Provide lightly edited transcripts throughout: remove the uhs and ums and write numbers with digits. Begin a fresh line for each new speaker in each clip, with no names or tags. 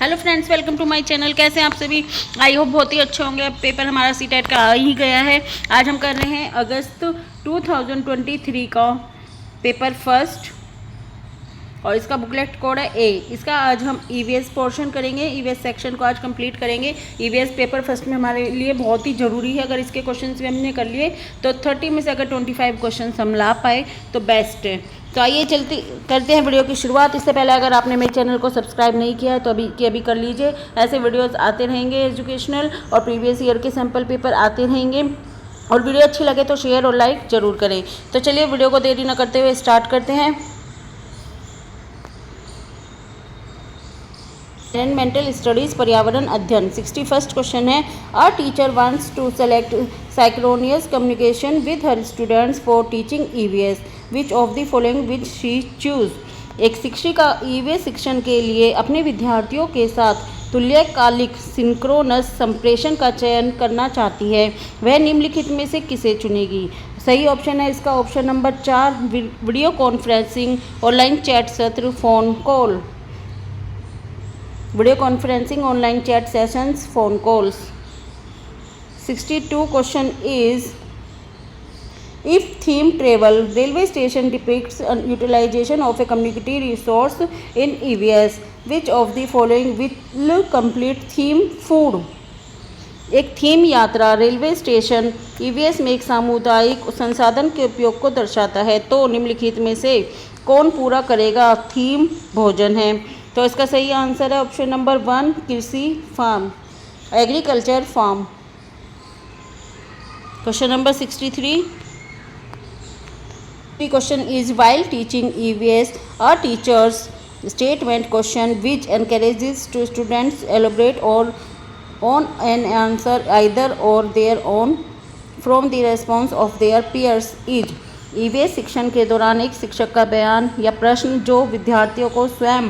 Hello friends, welcome to my channel. कैसे हैं आप सभी? आई होप बहुत ही अच्छे होंगे। अब पेपर हमारा सीटेट का आ ही गया है। आज हम कर रहे हैं अगस्त 2023 का पेपर फर्स्ट और इसका बुकलेट कोड है ए। इसका आज हम ईवीएस पोर्शन करेंगे, ईवीएस सेक्शन को आज कंप्लीट करेंगे। ईवीएस पेपर फर्स्ट में हमारे लिए बहुत ही ज़रूरी है। अगर इसके क्वेश्चंस भी हमने कर लिए तो 30 में से अगर 25 क्वेश्चन हम ला पाए तो बेस्ट है। तो आइए चलते करते हैं वीडियो की शुरुआत। इससे पहले अगर आपने मेरे चैनल को सब्सक्राइब नहीं किया है तो अभी कर लीजिए। ऐसे वीडियोस आते रहेंगे एजुकेशनल, और प्रीवियस ईयर के सैम्पल पेपर आते रहेंगे। और वीडियो अच्छी लगे तो शेयर और लाइक ज़रूर करें। तो चलिए वीडियो को देरी न करते हुए स्टार्ट करते हैं। एनवायरमेंटल स्टडीज, पर्यावरण अध्ययन। 61st क्वेश्चन है, a teacher wants to select synchronous communication with her students for teaching EVS, which of the following which she choose. एक शिक्षिका ईवीएस शिक्षण के लिए अपने विद्यार्थियों के साथ तुल्यकालिक सिंक्रोनस संप्रेषण का चयन करना चाहती है। वह निम्नलिखित में से किसे चुनेगी? सही ऑप्शन है इसका option number 4, video conferencing, online chat सत्र, phone call. Video conferencing, online chat sessions, phone calls. 62 question is, if theme travel railway station depicts utilisation of a community resource in EVS, which of the following will complete theme food. एक theme यात्रा railway station EVS में एक सामुदायिक संसाधन के उपयोग को दर्शाता है, तो निम्नलिखित में से कौन पूरा करेगा? थीम भोजन है। तो इसका सही आंसर है ऑप्शन नंबर 1, कृषि farm, agriculture farm. Question number 63 question is, while teaching EVS a teacher's statement question which encourages to students elaborate or on an answer either or their own from the response of their peers is. EVS शिक्षण के दौरान एक शिक्षक का बयान या प्रश्न जो विद्यार्थियों को स्वयं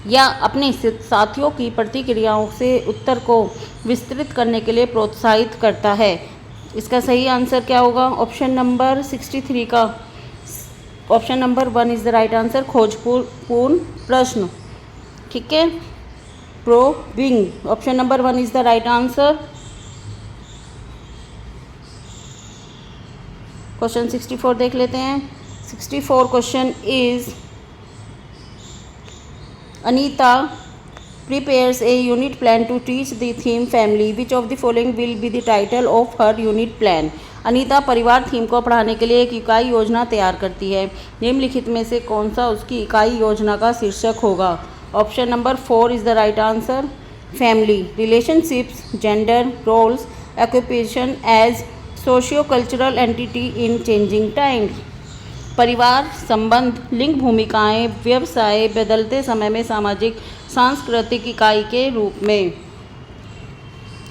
या अपने साथियों की प्रतिक्रियाओं से उत्तर को विस्तृत करने के लिए प्रोत्साहित करता है। इसका सही आंसर क्या होगा? ऑप्शन नंबर 63 का option number 1 is the right answer, खोजपूर्ण प्रश्न। ठीक है, probing, option number 1 is the right answer. Question 64 देख लेते हैं। 64 question is, Anita prepares a unit plan to teach the theme family. Which of the following will be the title of her unit plan? Anita परिवार theme को पढ़ाने के लिए एक इकाई योजना तैयार करती है। निम्नलिखित में से कौन सा उसकी इकाई योजना का शीर्षक होगा? Option number 4 is the right answer, family, relationships, gender roles, occupation as socio cultural entity in changing times. परिवार, संबंध, लिंग भूमिकाएं, व्यवसाय बदलते समय में सामाजिक सांस्कृतिक इकाई के रूप में।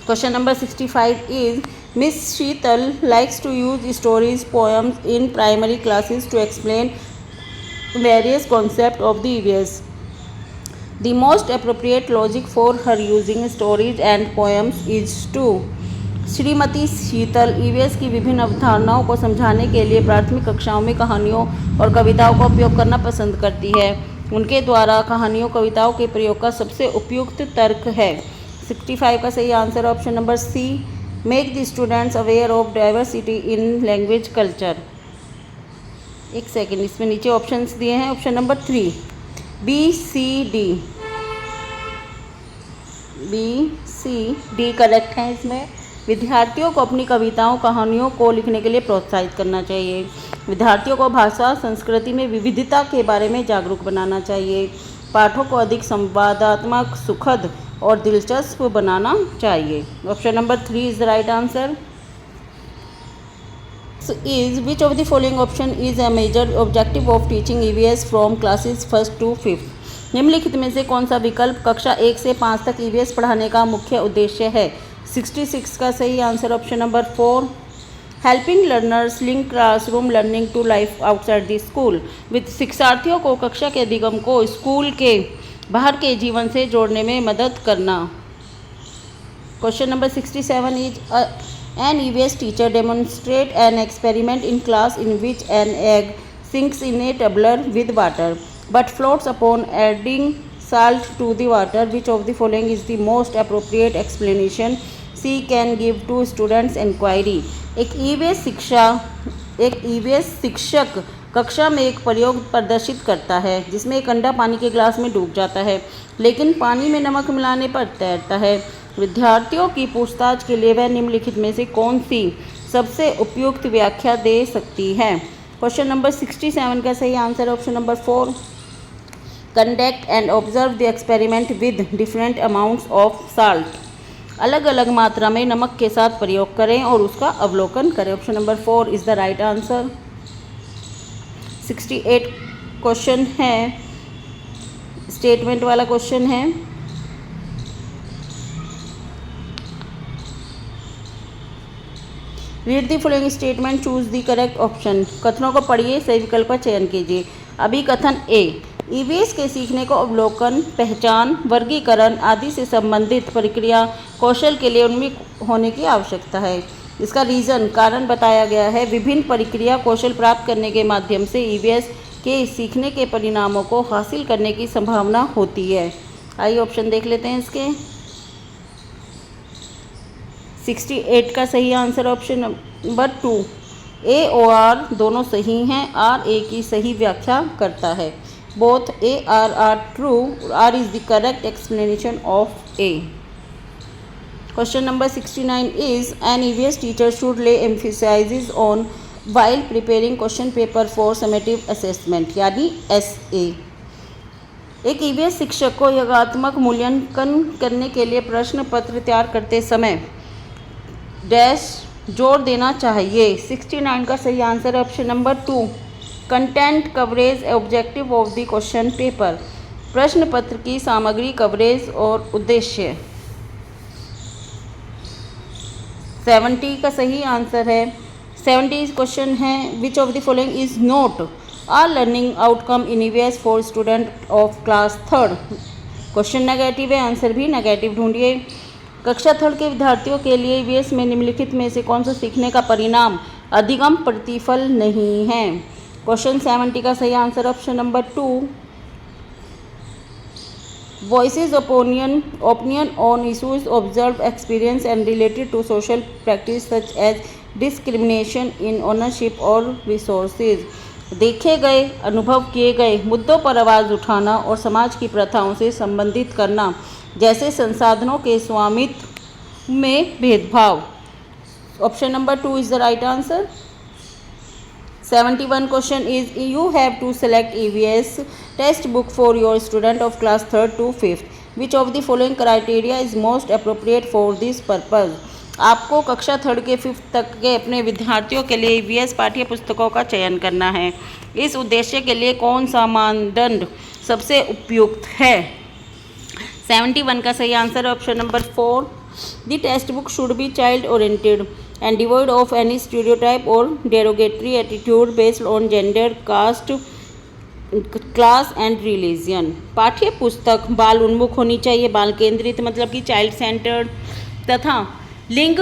Question number 65 is, miss Sheetal likes to use stories poems in primary classes to explain various concept of the EVS. The most appropriate logic for her using stories and poems is to. श्रीमती Sheetal EVS की विभिन्न अवधारणाओं को समझाने के लिए प्राथमिक कक्षाओं में कहानियों और कविताओं का उपयोग करना पसंद करती है। उनके द्वारा कहानियों कविताओं के प्रयोग का सबसे उपयुक्त तर्क है। 65 का सही answer option number C, make the students aware of diversity in language culture. एक सेकेंड, इसमें नीचे ऑप्शंस दिए हैं। Option number 3, B C D correct है। इसमें विद्यार्थियों को अपनी कविताओं कहानियों को लिखने के लिए प्रोत्साहित करना चाहिए। विद्यार्थियों को भाषा संस्कृति में विविधता के बारे में जागरूक बनाना चाहिए। पाठों को अधिक संवादात्मक, सुखद और दिलचस्प बनाना चाहिए। Option number 3 is the right answer. Is, which of the following option is a major objective of teaching EVS from classes 1st to 5th। निम्नलिखित में से कौन सा विकल्प कक्षा 1 से 5 तक ईवीएस पढ़ाने का मुख्य उद्देश्य है? 66 का सही answer option number 4, helping learners link classroom learning to life outside the school. With शिक्षार्थियों को कक्षा के अधिगम को स्कूल के बाहर के जीवन से जोड़ने में मदद करना। Question number 67 is, an EVS teacher demonstrate an experiment in class in which an egg sinks in a tumbler with water but floats upon adding salt to the water. Which of the following is the most appropriate explanation C can give to students inquiry? एक EVS शिक्षक कक्षा में एक प्रयोग प्रदर्शित करता है जिसमें एक अंडा पानी के ग्लास में डूब जाता है लेकिन पानी में नमक मिलाने पर तैरता है। विद्यार्थियों की पूछताछ के लिए वह निम्नलिखित में से कौन सी सबसे उपयुक्त व्याख्या दे सकती है? क्वेश्चन नंबर 67 का सही answer option number 4। Conduct and observe the experiment with different amounts of salt. अलग अलग मात्रा में नमक के साथ प्रयोग करें और उसका अवलोकन करें। Option number 4 is the right answer. 68 question है, स्टेटमेंट वाला क्वेश्चन है। Read the following statement, choose the correct option. कथनों को पढ़िए, सही विकल्प का चयन कीजिए। अभी कथन ए, ईवीएस के सीखने को अवलोकन, पहचान, वर्गीकरण आदि से संबंधित प्रक्रिया कौशल के लिए उन्मुख होने की आवश्यकता है। इसका रीज़न, कारण बताया गया है। विभिन्न प्रक्रिया कौशल प्राप्त करने के माध्यम से ईवीएस के सीखने के परिणामों को हासिल करने की संभावना होती है। आइए ऑप्शन देख लेते हैं इसके। 68 का सही आंसर ऑप्शन नंबर 2, ए और आर दोनों सही हैं। आर ए की सही व्याख्या करता है। Both A R true. R is the correct explanation of A. Question number 69 is an EVS teacher should lay emphasises on while preparing question paper for summative assessment यानी SA. एक EVS शिक्षक को योगात्मक मूल्यांकन करने के लिए प्रश्न पत्र तैयार करते समय डैश जोर देना चाहिए। 69 का सही answer option number 2, content coverage objective of the question paper. प्रश्न पत्र की सामग्री, कवरेज और उद्देश्य। 70 का सही आंसर है। 70 क्वेश्चन है, which of the following is not a learning outcome in EVS for student of class 3rd। Question negative है, आंसर भी नेगेटिव ढूंढिए। कक्षा 3rd के विद्यार्थियों के लिए ईवीएस में निम्नलिखित में से कौन सा सीखने का परिणाम अधिगम प्रतिफल नहीं है? क्वेश्चन 70 का सही answer option number 2, voices opinion on issues observe experience and related to social practice such as discrimination in ownership or resources. देखे गए, अनुभव किए गए मुद्दों पर आवाज़ उठाना और समाज की प्रथाओं से संबंधित करना, जैसे संसाधनों के स्वामित्व में भेदभाव। Option number 2 is the right answer. 71 question is, you have to select EVS textbook for your student of class 3rd to 5th. Which of the following criteria is most appropriate for this purpose? आपको कक्षा 3rd के 5th तक के अपने विद्यार्थियों के लिए EVS पाठ्य पुस्तकों का चयन करना है। इस उद्देश्य के लिए कौन सा मानदंड सबसे उपयुक्त है? 71 का सही answer option number 4, the text book should be child oriented and devoid of any stereotype or derogatory attitude based on gender, caste, class and religion. पाठ्य पुस्तक बाल उन्मुख होनी चाहिए, बाल केंद्रित मतलब कि चाइल्ड सेंटर्ड, तथा लिंग,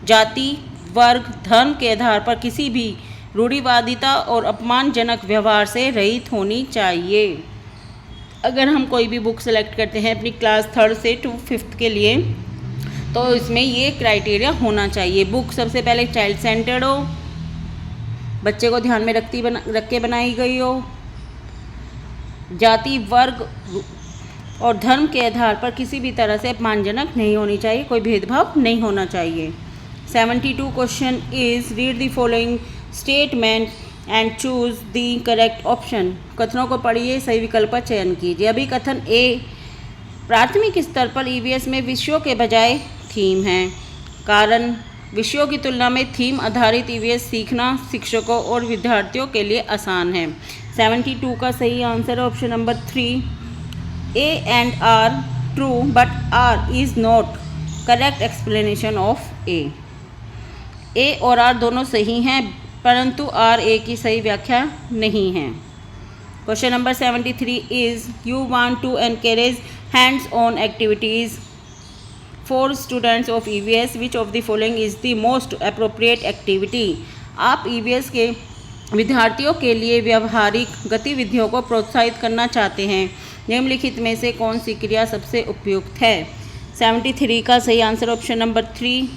जाति, वर्ग, धर्म के आधार पर किसी भी रूढ़िवादिता और अपमानजनक व्यवहार से रहित होनी चाहिए। अगर हम कोई भी बुक सेलेक्ट करते हैं अपनी क्लास 3rd से 5th के लिए, तो इसमें ये क्राइटेरिया होना चाहिए। बुक सबसे पहले चाइल्ड सेंटर्ड हो, बच्चे को ध्यान में रख के बनाई गई हो, जाति, वर्ग और धर्म के आधार पर किसी भी तरह से अपमानजनक नहीं होनी चाहिए, कोई भेदभाव नहीं होना चाहिए। 72 question is, read the following statement and choose the correct option. कथनों को पढ़िए, सही विकल्प का चयन कीजिए। अभी कथन ए, प्राथमिक स्तर पर ईवीएस में विषयों के बजाय थीम है। कारण, विषयों की तुलना में थीम आधारित ईवीएस सीखना शिक्षकों और विद्यार्थियों के लिए आसान है। 72 का सही answer option number 3, A and R true but R is not correct explanation of A. A और आर दोनों सही हैं परंतु आर ए की सही व्याख्या नहीं है। Question number 73 is, you want to encourage hands on activities for students of EVS, which of the following is the most appropriate activity. आप ईवीएस के विद्यार्थियों के लिए व्यावहारिक गतिविधियों को प्रोत्साहित करना चाहते हैं, निम्नलिखित में से कौन सी क्रिया सबसे उपयुक्त है? 73 का सही answer option number 3,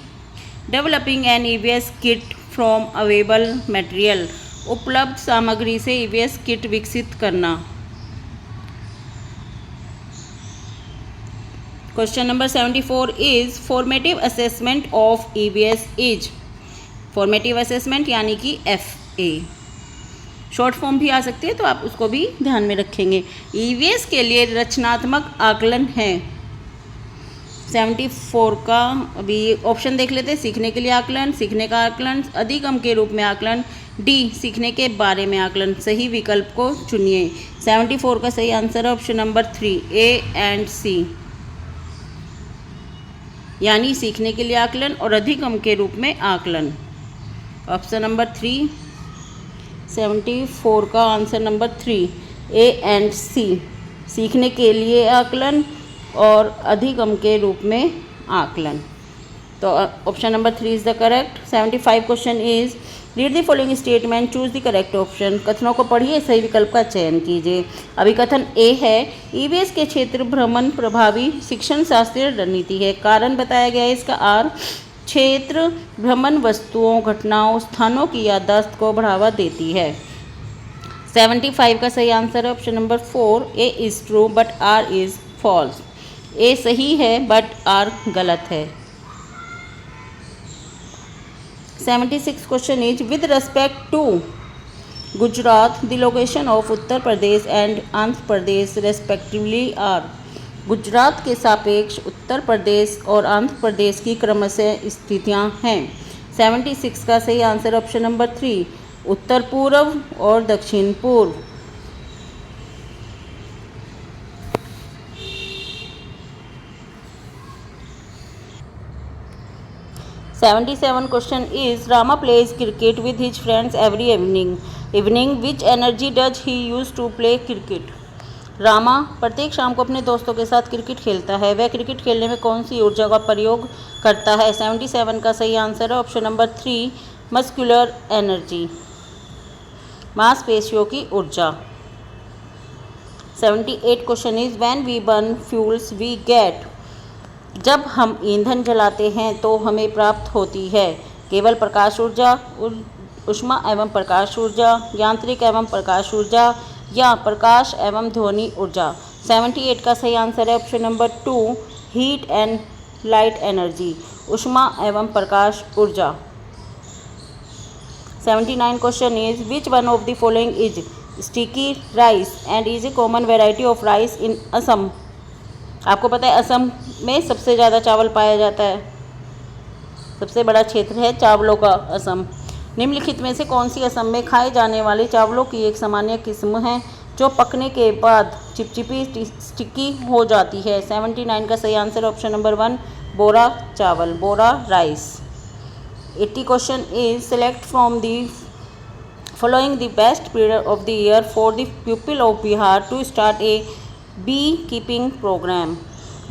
developing N EVS kit from available material, उपलब्ध सामग्री से ईवीएस किट विकसित करना। Question number 74 is formative assessment of EVS is, formative assessment यानी कि FA, शॉर्ट फॉर्म भी आ सकती है तो आप उसको भी ध्यान में रखेंगे। ईवीएस के लिए रचनात्मक आकलन है। 74 का अभी ऑप्शन देख लेते हैं। सीखने के लिए आकलन, सीखने का आकलन, अधिगम के रूप में आकलन, डी सीखने के बारे में आकलन। सही विकल्प को चुनिए। 74 का सही आंसर है option number 3, A and C, यानी सीखने के लिए आकलन और अधिगम के रूप में आकलन। ऑप्शन नंबर 3, 74 का answer number 3, A and C, सीखने के लिए आकलन और अधिगम के रूप में आकलन। तो option number 3 is the correct. 75 question is read the following statement, choose the correct option. कथनों को पढ़िए, सही विकल्प का चयन कीजिए। अभी कथन A है, ईवीएस के क्षेत्र भ्रमण प्रभावी शिक्षण शास्त्रीय रणनीति है। कारण बताया गया है इसका R, क्षेत्र भ्रमण वस्तुओं, घटनाओं, स्थानों की याददाश्त को बढ़ावा देती है। 75 का सही आंसर है option number 4, A is true but R is false. A सही है बट R गलत है। 76 question is with respect to Gujarat the location of Uttar Pradesh and Andhra Pradesh respectively are, Gujarat के सापेक्ष उत्तर प्रदेश और आंध्र प्रदेश की क्रमशः स्थितियां हैं। 76 का सही आंसर ऑप्शन नंबर 3, उत्तर पूर्व और दक्षिण पूर्व। 77 question is Rama plays cricket with his friends every evening. Which energy does he use to play cricket? Rama प्रत्येक शाम को अपने दोस्तों के साथ क्रिकेट खेलता है। वह क्रिकेट खेलने में कौन सी ऊर्जा का प्रयोग करता है? 77 का सही आंसर है ऑप्शन नंबर 3, मस्कुलर एनर्जी, मांसपेशियों की ऊर्जा। 78 question is when we burn fuels we get, जब हम ईंधन जलाते हैं तो हमें प्राप्त होती है केवल प्रकाश ऊर्जा, ऊष्मा एवं प्रकाश ऊर्जा, यांत्रिक एवं प्रकाश ऊर्जा या प्रकाश एवं ध्वनि ऊर्जा। 78 का सही आंसर है option number 2, heat and light energy, ऊष्मा एवं प्रकाश ऊर्जा। 79 question is which one of the following is sticky rice and is a common variety of rice in Assam. आपको पता है असम में सबसे ज़्यादा चावल पाया जाता है, सबसे बड़ा क्षेत्र है चावलों का असम। निम्नलिखित में से कौन सी असम में खाए जाने वाले चावलों की एक सामान्य किस्म है जो पकने के बाद चिपचिपी स्टिकी हो जाती है? 79 का सही आंसर ऑप्शन नंबर 1, बोरा चावल, Bora rice. 80 question is select from the following the best period of the year for the people of Bihar to start a beekeeping programme.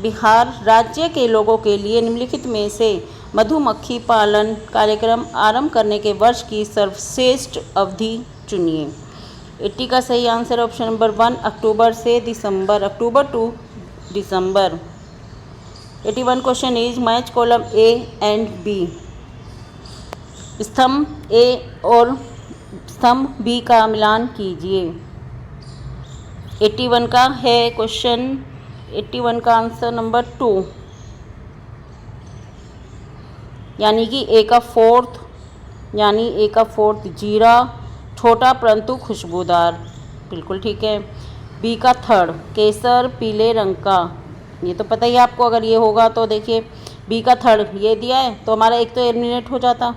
Bihar राज्य के लोगों के लिए निम्नलिखित में से मधुमक्खी पालन कार्यक्रम आरंभ करने के वर्ष की सर्वश्रेष्ठ अवधि चुनिए। 80 का सही आंसर ऑप्शन नंबर 1, अक्टूबर से दिसंबर, October to December. 81 question is match column A and B, स्तंभ A और स्तंभ B का मिलान कीजिए। 81 का है क्वेश्चन, 81 का आंसर नंबर 2, यानी कि A का फोर्थ, यानी A का फोर्थ जीरा, छोटा परंतु खुशबूदार, बिल्कुल ठीक है। B का थर्ड केसर, पीले रंग का, ये तो पता ही आपको, अगर ये होगा तो देखिए B का थर्ड ये दिया है तो हमारा एक तो एलिमिनेट हो जाता,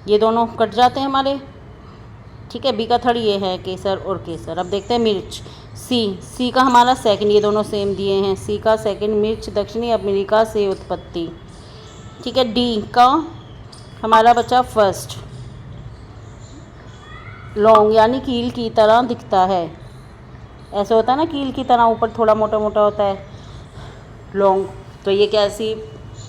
ये दोनों कट जाते हैं हमारे, ठीक है। B का थर्ड ये है केसर और केसर। अब देखते हैं मिर्च, C का हमारा सेकंड, ये दोनों सेम दिए हैं, C का सेकंड मिर्च दक्षिणी अमेरिका से उत्पत्ति, ठीक है। D का हमारा बचा फर्स्ट, लौंग यानी कील की तरह दिखता है, ऐसे होता है ना कील की तरह, ऊपर थोड़ा मोटा मोटा होता है लौंग, तो ये कैसी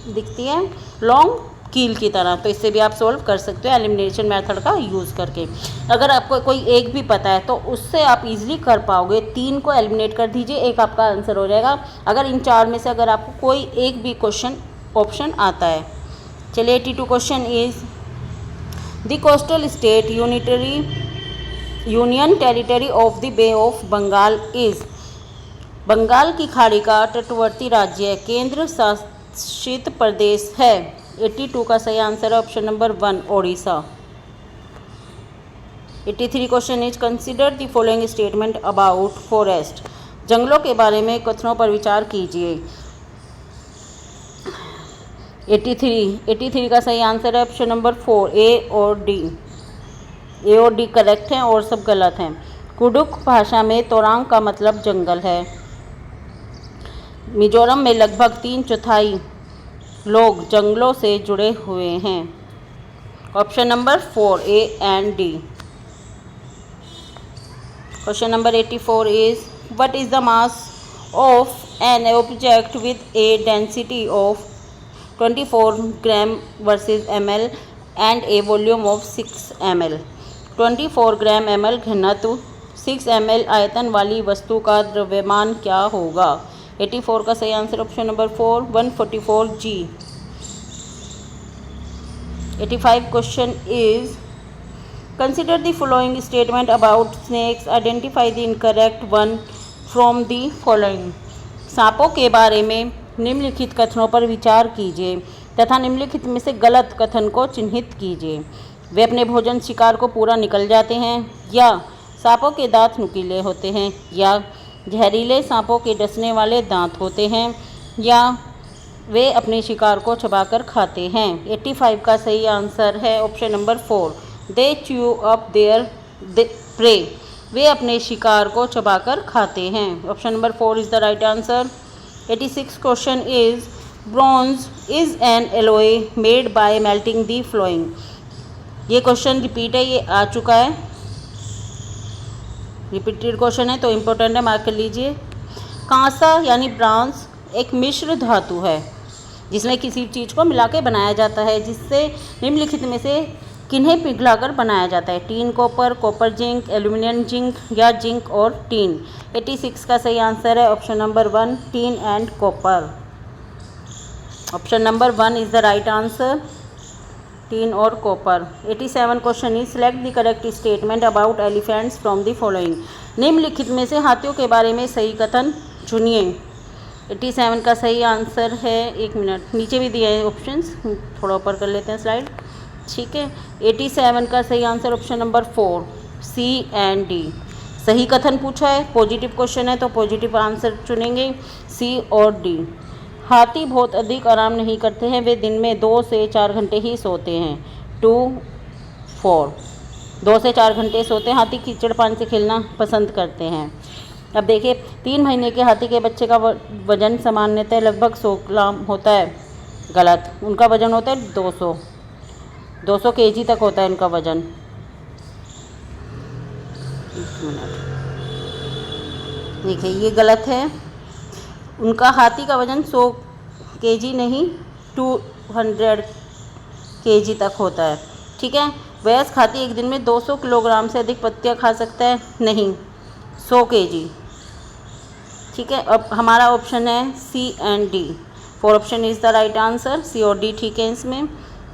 दिखती है लौंग, कील की तरह। तो इससे भी आप सोल्व कर सकते हो एलिमिनेशन मेथड का यूज़ करके। अगर आपको कोई एक भी पता है तो उससे आप इजीली कर पाओगे। 3 को एलिमिनेट कर दीजिए, एक आपका आंसर हो जाएगा। अगर इन 4 में से अगर आपको कोई एक भी क्वेश्चन ऑप्शन आता है। चलिए 82 question is the coastal state union territory of the Bay of Bengal is. Bengal की खाड़ी का तटवर्ती राज्य केंद्र शासित प्रदेश है। 82 का सही आंसर है option number 1 Odisha. 83 question is consider the following statement about forest. जंगलों के बारे में कथनों पर विचार कीजिए। 83 का सही आंसर है ऑप्शन नंबर 4 ए और डी करेक्ट हैं और सब गलत हैं। कुडुक भाषा में तोरांग का मतलब जंगल है। मिजोरम में लगभग 3/4 लोग जंगलों से जुड़े हुए हैं। Option number 4 A and D. Question number 84 is what is the mass of an object with A density of 24 gram versus ml and A volume of 6 ml। 24 gram ml घनत्व 6 ml आयतन वाली वस्तु का द्रव्यमान क्या होगा। 84 का सही answer option number 4 144 g। 85 question is consider the following statement about snakes, identify the incorrect one from the following. सांपों के बारे में निम्नलिखित कथनों पर विचार कीजिए तथा निम्नलिखित में से गलत कथन को चिन्हित कीजिए। वे अपने भोजन शिकार को पूरा निकल जाते हैं, या सांपों के दांत नुकीले होते हैं, या जहरीले सांपों के डसने वाले दांत होते हैं, या वे अपने शिकार को चबाकर खाते हैं। 85 का सही आंसर है option number 4 they chew up their prey. वे अपने शिकार को चबाकर खाते हैं। Option number 4 is the right answer. 86 question is bronze is an alloy made by melting the following. ये क्वेश्चन रिपीट है, ये आ चुका है, रिपीटेड क्वेश्चन है तो इम्पोर्टेंट है, मार्क कर लीजिए। कांसा यानी ब्रॉन्ज एक मिश्र धातु है जिसमें किसी चीज़ को मिला के बनाया जाता है, जिससे निम्नलिखित में से किन्हें पिघलाकर बनाया जाता है। Tin copper, copper zinc, aluminium zinc या जिंक और टीन। 86 का सही आंसर है option number 1 tin and copper. Option number 1 is the right answer, tin और copper. 87 question is select the correct statement about elephants from the following. निम्नलिखित में से हाथियों के बारे में सही कथन चुनिए। 87 का सही आंसर है, एक मिनट नीचे भी दिए हैं ऑप्शंस, थोड़ा ऊपर कर लेते हैं स्लाइड, ठीक है। 87 का सही answer option number 4 C and D. सही कथन पूछा है, पॉजिटिव क्वेश्चन है तो पॉजिटिव आंसर चुनेंगे, सी और डी। हाथी बहुत अधिक आराम नहीं करते हैं, वे दिन में 2 से 4 घंटे ही सोते हैं। 2 4 2 से 4 घंटे सोते हैं। हाथी कीचड़ पानी से खेलना पसंद करते हैं। अब देखिए 3 महीने के हाथी के बच्चे का वजन सामान्यतः लगभग 100 ग्राम होता है। गलत, उनका वजन होता है 200 kg तक होता है उनका वजन। देखिए ये गलत है, उनका हाथी का वजन 100 kg नहीं 200 kg तक होता है, ठीक है। वयस्क हाथी एक दिन में 200 किलोग्राम से अधिक पत्तियां खा सकता है, नहीं 100 kg, ठीक है। अब हमारा ऑप्शन है C and D. 4 option is the right answer, C और डी ठीक है इसमें।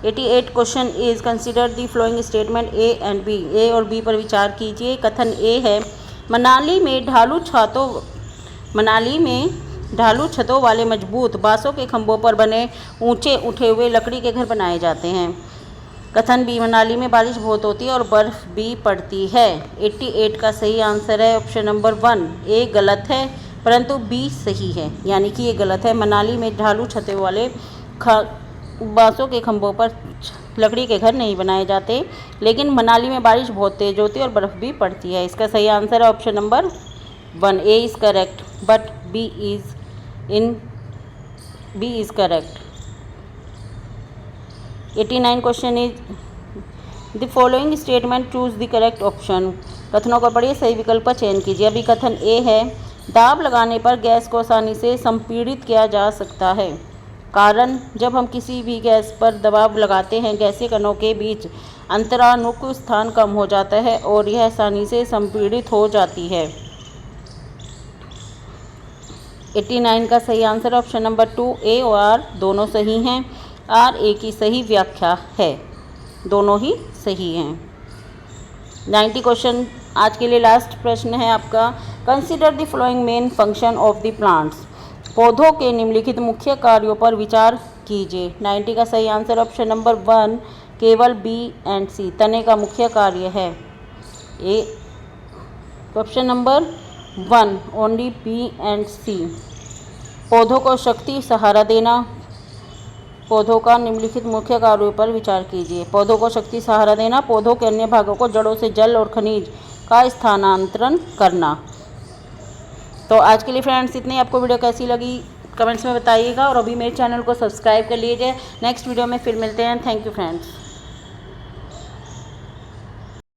88 question is consider the following statement A and B. A और बी पर विचार कीजिए। कथन ए है मनाली में ढालू छतों वाले मजबूत बांसों के खंभों पर बने ऊंचे उठे हुए लकड़ी के घर बनाए जाते हैं। कथन बी मनाली में बारिश बहुत होती है और बर्फ़ भी पड़ती है। 88 का सही आंसर है ऑप्शन नंबर 1। ए गलत है परंतु बी सही है, यानी कि ये गलत है। मनाली में ढालू छतों वाले बांसों के खंभों पर लकड़ी के घर नहीं बनाए जाते, लेकिन मनाली में बारिश बहुत तेज़ होती है और बर्फ़ भी पड़ती है। इसका सही आंसर है option number 1। A is correct but B is correct. 89 question is the following statement choose the correct option. कथनों को पढ़िए, सही विकल्प का चयन कीजिए। अभी कथन ए है दाब लगाने पर गैस को आसानी से संपीड़ित किया जा सकता है। कारण जब हम किसी भी गैस पर दबाव लगाते हैं, गैसीय कणों के बीच अंतरानुक स्थान कम हो जाता है और यह आसानी से संपीड़ित हो जाती है। 89 का सही आंसर ऑप्शन नंबर 2 ए और आर दोनों सही हैं। आर ए की सही व्याख्या है, दोनों ही सही हैं। 90 क्वेश्चन आज के लिए लास्ट प्रश्न है आपका। Consider the following main function of the plants. पौधों के निम्नलिखित मुख्य कार्यों पर विचार कीजिए। 90 का सही आंसर ऑप्शन नंबर 1 केवल बी एंड सी। तने का मुख्य कार्य है A. Option number 1 only B and C. पौधों को शक्ति सहारा देना। पौधों का निम्नलिखित मुख्य कार्यों पर विचार कीजिए। पौधों को शक्ति सहारा देना, पौधों के अन्य भागों को जड़ों से जल और खनिज का स्थानांतरण करना। तो आज के लिए फ्रेंड्स इतनी। आपको वीडियो कैसी लगी कमेंट्स में बताइएगा और अभी मेरे चैनल को सब्सक्राइब कर लीजिए। नेक्स्ट वीडियो में फिर मिलते हैं। Thank you friends.